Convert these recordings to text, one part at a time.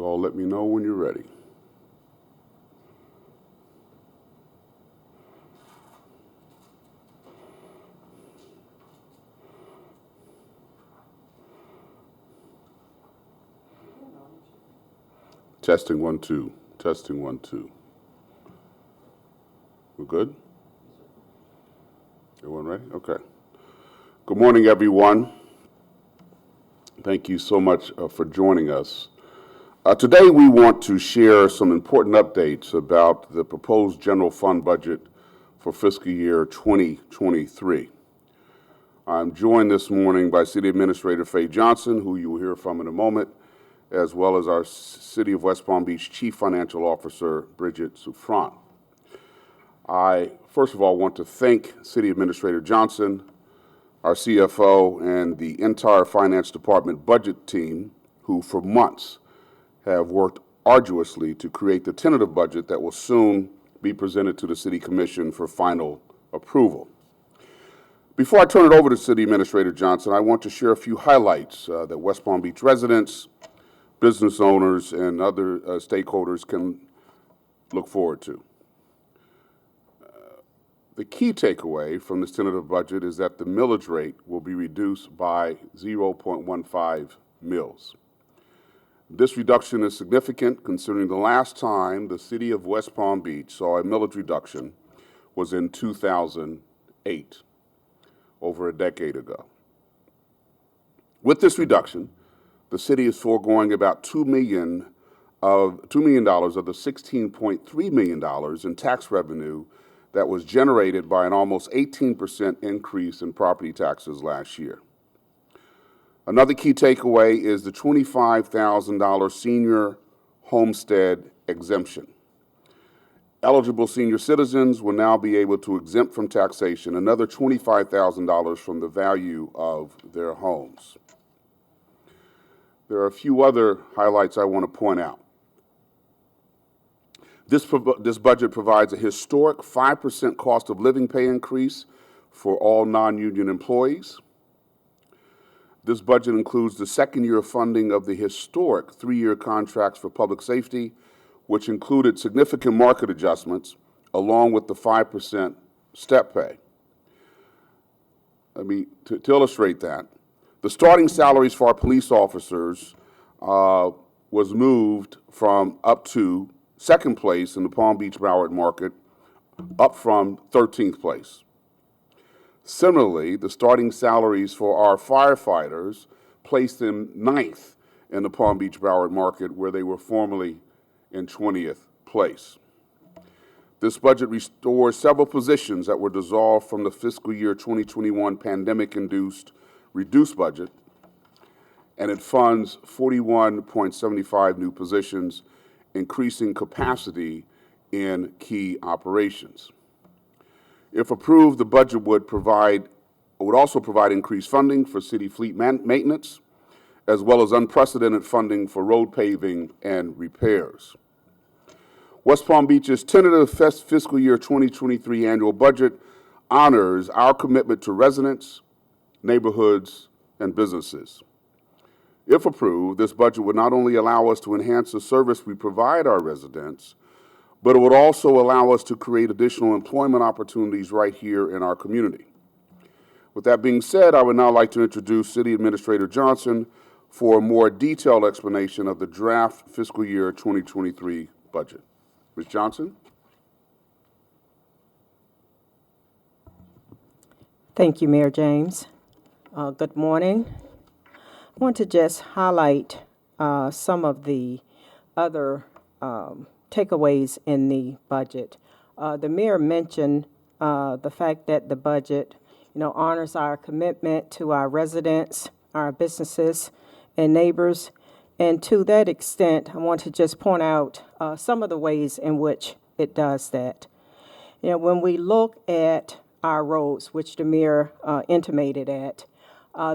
You all let me know when you're ready. Testing 1 2. Testing 1 2. We're good? Everyone ready? Okay. Good morning, everyone. Thank you so much for joining us. Today we want to share some important updates about the proposed general fund budget for fiscal year 2023. I'm joined this morning by City Administrator Faye Johnson, who you will hear from in a moment, as well as our City of West Palm Beach Chief Financial Officer, Bridget Souffrant. I, first of all, want to thank City Administrator Johnson, our CFO, and the entire Finance Department budget team, who for months have worked arduously to create the tentative budget that will soon be presented to the City Commission for final approval. Before I turn it over to City Administrator Johnson, I want to share a few highlights that West Palm Beach residents, business owners, and other stakeholders can look forward to. The key takeaway from this tentative budget is that the millage rate will be reduced by 0.15 mils. This reduction is significant considering the last time the City of West Palm Beach saw a millage reduction was in 2008, over a decade ago. With this reduction, the city is foregoing about $2 million of the $16.3 million in tax revenue that was generated by an almost 18% increase in property taxes last year. Another key takeaway is the $25,000 senior homestead exemption. Eligible senior citizens will now be able to exempt from taxation another $25,000 from the value of their homes. There are a few other highlights I want to point out. This budget provides a historic 5% cost of living pay increase for all non-union employees. This budget includes the second year of funding of the historic 3-year contracts for public safety, which included significant market adjustments, along with the 5% step pay. To illustrate that, the starting salaries for our police officers was moved from up to second place in the Palm Beach-Broward market, up from 13th place. Similarly, the starting salaries for our firefighters placed them 9th in the Palm Beach-Broward market, where they were formerly in 20th place. This budget restores several positions that were dissolved from the fiscal year 2021 pandemic-induced reduced budget, and it funds 41.75 new positions, increasing capacity in key operations. If approved, the budget would also provide increased funding for city fleet maintenance, as well as unprecedented funding for road paving and repairs. West Palm Beach's tentative fiscal year 2023 annual budget honors our commitment to residents, neighborhoods, and businesses. If approved, this budget would not only allow us to enhance the service we provide our residents, but it would also allow us to create additional employment opportunities right here in our community. With that being said, I would now like to introduce City Administrator Johnson for a more detailed explanation of the draft fiscal year 2023 budget. Ms. Johnson? Thank you, Mayor James. Good morning. I want to just highlight some of the other takeaways in the budget. The mayor mentioned the fact that the budget, honors our commitment to our residents, our businesses, and neighbors. And to that extent, I want to just point out some of the ways in which it does that. When we look at our roads, which the mayor intimated at,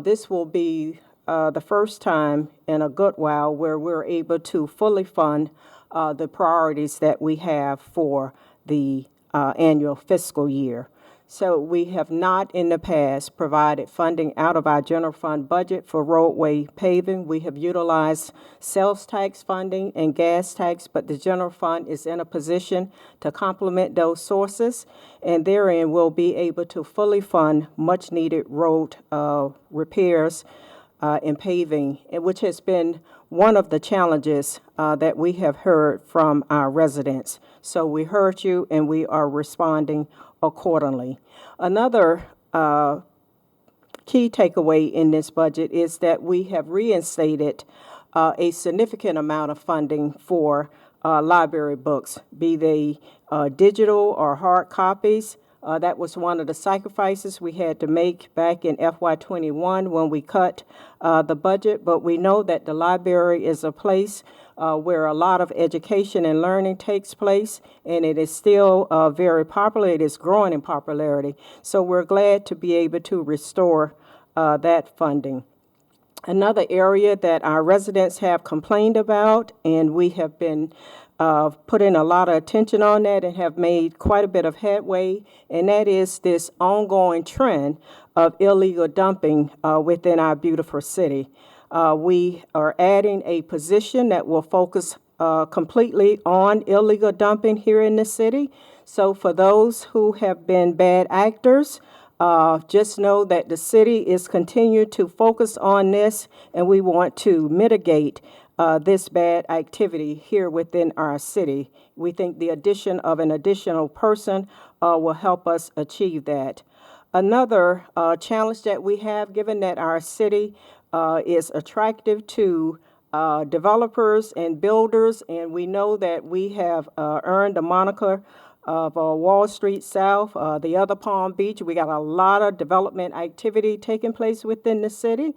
this will be the first time in a good while where we're able to fully fund the priorities that we have for the annual fiscal year. So we have not in the past provided funding out of our general fund budget for roadway paving. We have utilized sales tax funding and gas tax, but the general fund is in a position to complement those sources, and therein we'll be able to fully fund much needed road repairs and paving, which has been one of the challenges that we have heard from our residents. So we heard you and we are responding accordingly. Another key takeaway in this budget is that we have reinstated a significant amount of funding for library books, be they digital or hard copies. That was one of the sacrifices we had to make back in FY21 when we cut the budget, but we know that the library is a place where a lot of education and learning takes place, and it is still very popular. It is growing in popularity. So we're glad to be able to restore that funding. Another area that our residents have complained about, and we have been putting a lot of attention on that and have made quite a bit of headway, and that is this ongoing trend of illegal dumping within our beautiful city. We are adding a position that will focus completely on illegal dumping here in the city. So for those who have been bad actors, just know that the city is continuing to focus on this, and we want to mitigate this bad activity here within our city. We think the addition of an additional person will help us achieve that. Another challenge that we have, given that our city is attractive to developers and builders, and we know that we have earned the moniker of Wall Street South, the other Palm Beach. We got a lot of development activity taking place within the city.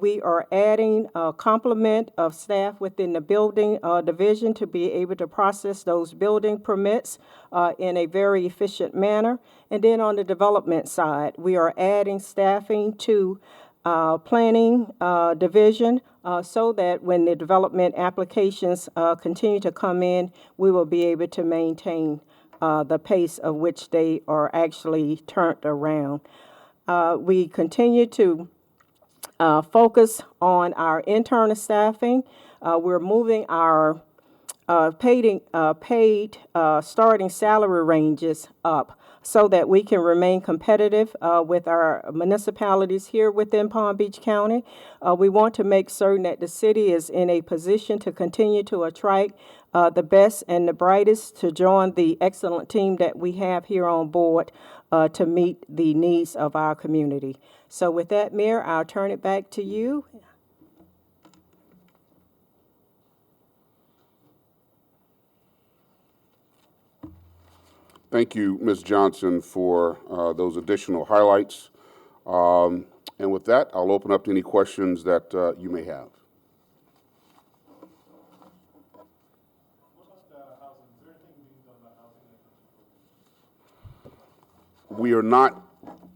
We are adding a complement of staff within the building division to be able to process those building permits in a very efficient manner. And then on the development side, we are adding staffing to planning division so that when the development applications continue to come in, we will be able to maintain the pace of which they are actually turned around. We continue to focus on our internal staffing. We're moving our paid starting salary ranges up so that we can remain competitive with our municipalities here within Palm Beach County. We want to make certain that the city is in a position to continue to attract the best and the brightest to join the excellent team that we have here on board to meet the needs of our community. So with that, Mayor, I'll turn it back to you. Thank you, Ms. Johnson, for those additional highlights. And with that, I'll open up to any questions that you may have. We are not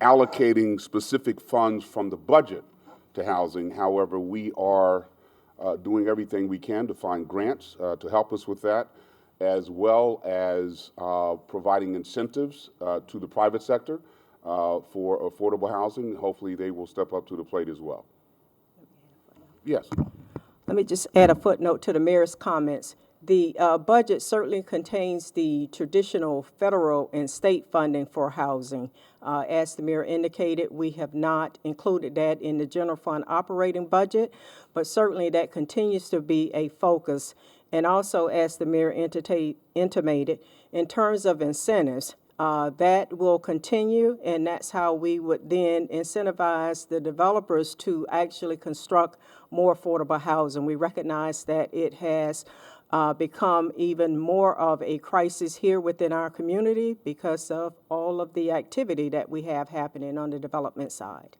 allocating specific funds from the budget to housing. However, we are doing everything we can to find grants to help us with that, as well as providing incentives to the private sector for affordable housing. Hopefully they will step up to the plate as well. Yes. Let me just add a footnote to the mayor's comments. The budget certainly contains the traditional federal and state funding for housing. As the mayor indicated, we have not included that in the general fund operating budget, but certainly that continues to be a focus. And also, as the mayor intimated, in terms of incentives, that will continue, and that's how we would then incentivize the developers to actually construct more affordable housing. We recognize that it has become even more of a crisis here within our community because of all of the activity that we have happening on the development side.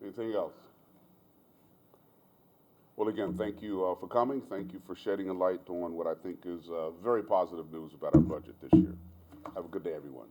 Anything else? Well, again, thank you for coming. Thank you for shedding a light on what I think is very positive news about our budget this year. Have a good day, everyone.